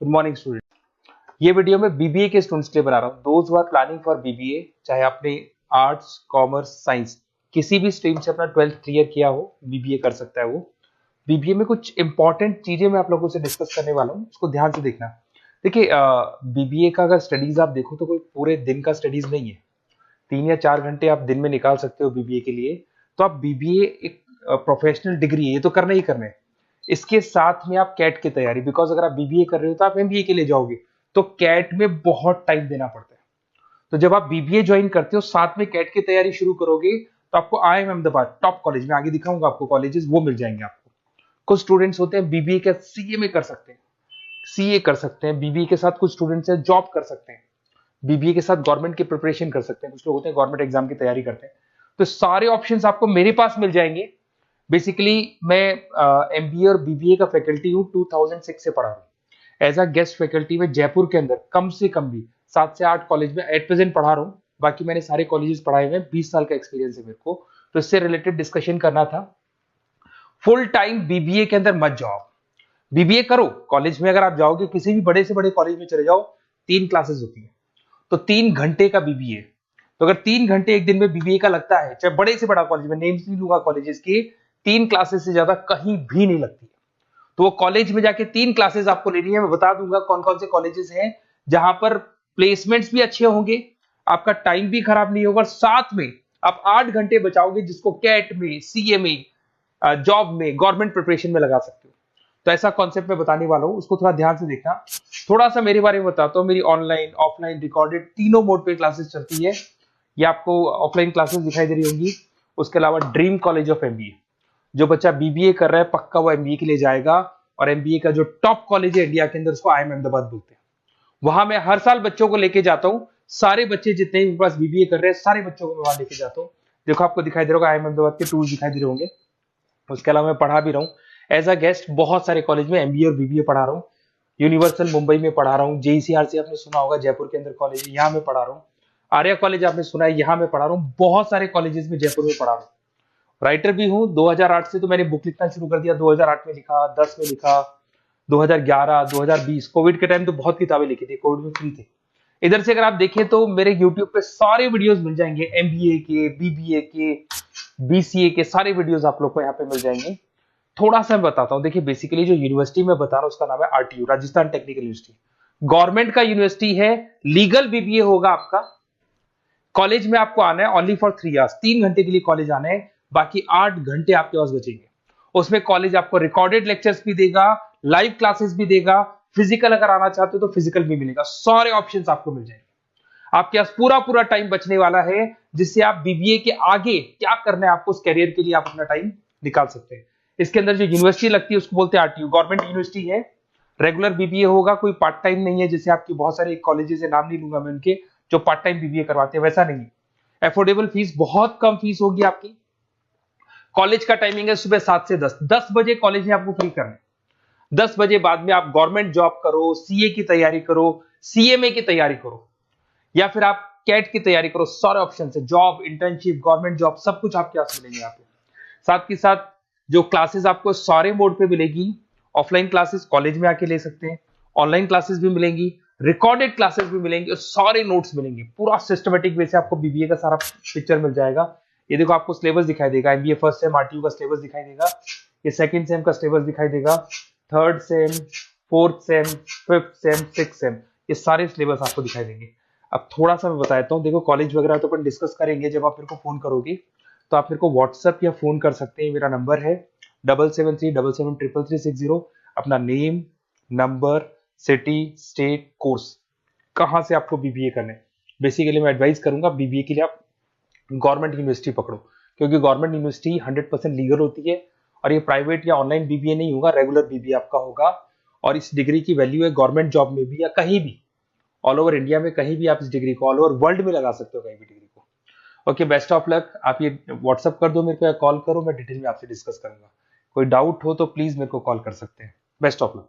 Good morning student. ये वीडियो मैं बीबीए के स्टूडेंट्स के लिए बना रहा हूँ। Those who are planning for BBA, चाहे आपने आर्ट्स, कॉमर्स, साइंस किसी भी स्ट्रीम से अपना 12th क्लियर किया हो, बीबीए कर सकता है वो। बीबीए में कुछ इंपॉर्टेंट चीजें मैं आप लोगों से डिस्कस करने वाला हूँ, उसको ध्यान से देखना। देखिए, बीबीए का अगर स्टडीज आप देखो तो कोई पूरे दिन का स्टडीज नहीं है। 3 या 4 घंटे आप दिन में निकाल सकते हो बीबीए के लिए। तो आप बीबीए एक प्रोफेशनल डिग्री है, ये तो करना ही करना है। इसके साथ में आप कैट की तैयारी, बिकॉज अगर आप बीबीए कर रहे हो तो आप एमबीए के लिए जाओगे, तो कैट में बहुत टाइम देना पड़ता है। तो जब आप बीबीए ज्वाइन करते हो, साथ में कैट की तैयारी शुरू करोगे, तो आपको IIM अहमदाबाद टॉप कॉलेज में, आगे दिखाऊंगा आपको कॉलेजेस, वो मिल जाएंगे आपको। कुछ स्टूडेंट्स होते हैं बीबीए के सीए में कर सकते हैं, सीए कर सकते हैं। बीबीए के साथ कुछ स्टूडेंट्स हैं जॉब कर सकते हैं, बीबीए के साथ गवर्नमेंट की प्रिपरेशन कर सकते हैं। कुछ लोग होते हैं गवर्नमेंट एग्जाम की तैयारी करते हैं। तो सारे ऑप्शंस आपको मेरे पास मिल जाएंगे। बेसिकली मैं एमबीए और बीबीए का फैकल्टी हूँ, 2006 से पढ़ा हूँ एज अ गेस्ट फैकल्टी में। जयपुर के अंदर कम से कम भी 7 से 8 कॉलेज में एट प्रेजेंट पढ़ा रहा हूँ। बाकी मैंने सारे कॉलेजेस पढ़ाए हुए हैं, 20 साल का एक्सपीरियंस है मेरे को। तो इससे रिलेटेड डिस्कशन करना था। फुल टाइम बीबीए के अंदर मत जाओ, बीबीए करो। कॉलेज में अगर आप जाओगे, किसी भी बड़े से बड़े कॉलेज में चले जाओ, 3 क्लासेस होती है, तो 3 घंटे का बीबीए। तो अगर 3 घंटे एक दिन में बीबीए का लगता है, चाहे बड़े से बड़ा कॉलेज में, नेम्स नहीं लूंगा कॉलेजेस की, 3 क्लासेस से ज्यादा कहीं भी नहीं लगती है। तो वो कॉलेज में जाके 3 क्लासेस आपको लेनी है। मैं बता दूंगा कौन कौन से कॉलेजेस हैं जहां पर प्लेसमेंट्स भी अच्छे होंगे, आपका टाइम भी खराब नहीं होगा, और साथ में आप 8 घंटे बचाओगे, जिसको कैट में, सीए में, जॉब में, गवर्नमेंट प्रिपरेशन में लगा सकते हो। तो ऐसा कॉन्सेप्ट मैं बताने वाला हूं, उसको थोड़ा ध्यान से देखना। थोड़ा सा मेरे बारे में बताता हूँ। मेरी ऑनलाइन, ऑफलाइन, रिकॉर्डेड तीनों मोड पे क्लासेस चलती है। ये आपको ऑफलाइन क्लासेस दिखाई दे रही होंगी। उसके अलावा ड्रीम कॉलेज ऑफ एमबीए, जो बच्चा बीबीए कर रहा है पक्का वो एमबीए के लिए जाएगा। और एमबीए का जो टॉप कॉलेज है इंडिया के अंदर, उसको IIM अहमदाबाद बोलते हैं। वहां मैं हर साल बच्चों को लेके जाता हूँ। सारे बच्चे जितने भी पास बीबीए कर रहे हैं, सारे बच्चों को मैं वहां लेके जाता हूँ। देखो, आपको दिखाई दे रहा होगा IIM अहमदाबाद के टूल्स दिखाई दे रहे होंगे। उसके अलावा मैं पढ़ा भी रहा हूँ एज अ गेस्ट बहुत सारे कॉलेज में, एमबीए और बीबीए पढ़ा रहा हूँ। यूनिवर्सल मुंबई में पढ़ा रहा हूँ। जेईसीआरसी आपने सुना होगा, जयपुर के अंदर कॉलेज है, यहाँ मैं पढ़ा रहा हूँ। आर्या कॉलेज आपने सुना है, यहाँ मैं पढ़ा रहा हूँ। बहुत सारे कॉलेजेस में जयपुर में पढ़ा रहा हूँ। राइटर भी हूँ। 2008 से तो मैंने बुक लिखना शुरू कर दिया। 2008 में लिखा, 10 में लिखा, 2011, 2020, कोविड के टाइम तो बहुत किताबें लिखी थी, कोविड में फ्री थे। इधर से अगर आप देखें तो मेरे यूट्यूब पे सारे वीडियोस मिल जाएंगे, एमबीए के, बीबीए के, बीसीए के सारे वीडियोस आप लोग को यहाँ पे मिल जाएंगे। थोड़ा सा मैं बताता हूँ। देखिए, बेसिकली जो यूनिवर्सिटी मैं बता रहा हूँ उसका नाम है RTU, Rajasthan technical university. Government का यूनिवर्सिटी है। लीगल बीबीए होगा आपका। कॉलेज में आपको आना है ओनली फॉर 3 आवर्स, 3 घंटे के लिए कॉलेज आना है। बाकी 8 घंटे आपके पास बचेंगे। उसमें कॉलेज आपको रिकॉर्डेड लेक्चर्स भी देगा, लाइव क्लासेस भी देगा, फिजिकल अगर आना चाहते हो तो फिजिकल भी मिलेगा। सारे ऑप्शंस आपको मिल जाएंगे। आपके पास पूरा पूरा टाइम बचने वाला है, जिससे आप बीबीए के आगे क्या करना है आपको, उस कैरियर के लिए आप अपना टाइम निकाल सकते हैं। इसके अंदर जो यूनिवर्सिटी लगती है उसको बोलते हैं आरटीयू, गवर्नमेंट यूनिवर्सिटी है। रेगुलर बीबीए होगा, कोई पार्ट टाइम नहीं है, जैसे आपकी बहुत सारे कॉलेजेस है, नाम नहीं लूंगा मैं उनके, जो पार्ट टाइम बीबीए करवाते हैं, वैसा नहीं है। एफोर्डेबल फीस, बहुत कम फीस होगी आपकी। कॉलेज का टाइमिंग है सुबह 7 से 10, 10 बजे कॉलेज में आपको फ्री करना है। 10 बजे बाद में आप गवर्नमेंट जॉब करो, सीए की तैयारी करो, सीएमए की तैयारी करो, या फिर आप कैट की तैयारी करो। सारे ऑप्शन है, जॉब, इंटर्नशिप, गवर्नमेंट जॉब, सब कुछ आपके पास मिलेंगे यहाँ पे। साथ के साथ जो क्लासेस आपको सारे मोड पे मिलेगी। ऑफलाइन क्लासेस कॉलेज में आके ले सकते हैं, ऑनलाइन क्लासेस भी मिलेंगी, रिकॉर्डेड क्लासेस भी मिलेंगी, और सारे नोट्स मिलेंगे। पूरा सिस्टमेटिक वे से आपको बीबीए का सारा पिक्चर मिल जाएगा। ये देखो, आपको सिलेबस दिखाई देगा। एमबीए फर्स्ट सेम आरटीयू का सिलेबस दिखाई देगा। ये सेकंड सेम का सिलेबस दिखाई देगा। Third same, fourth same, fifth sem, six same, ये सारे सिलेबस आपको दिखाई देंगे। अब थोड़ा सा मैं बताता हूँ। देखो, कॉलेज वगैरह तो अपन डिस्कस करेंगे जब आप मेरे को फोन करोगे, तो आप मेरे को व्हाट्सएप या फोन कर सकते हैं। मेरा नंबर है 7737333360। अपना name, number, city, state, course, कहाँ से आपको बीबीए करना है। बेसिकली मैं एडवाइस करूंगा बीबीए के लिए आप गवर्नमेंट यूनिवर्सिटी पकड़ो, क्योंकि गवर्नमेंट यूनिवर्सिटी 100% लीगल होती है। और ये प्राइवेट या ऑनलाइन बीबीए नहीं होगा, रेगुलर बीबीए आपका होगा। और इस डिग्री की वैल्यू है गवर्नमेंट जॉब में भी, या कहीं भी ऑल ओवर इंडिया में, कहीं भी आप इस डिग्री को, ऑल ओवर वर्ल्ड में लगा सकते हो कहीं भी डिग्री को। Okay, best of luck. आप ये व्हाट्सअप कर दो मेरे को या कॉल करो, मैं डिटेल में आपसे डिस्कस करूंगा। कोई डाउट हो तो प्लीज मेरे को कॉल कर सकते हैं। Best of luck.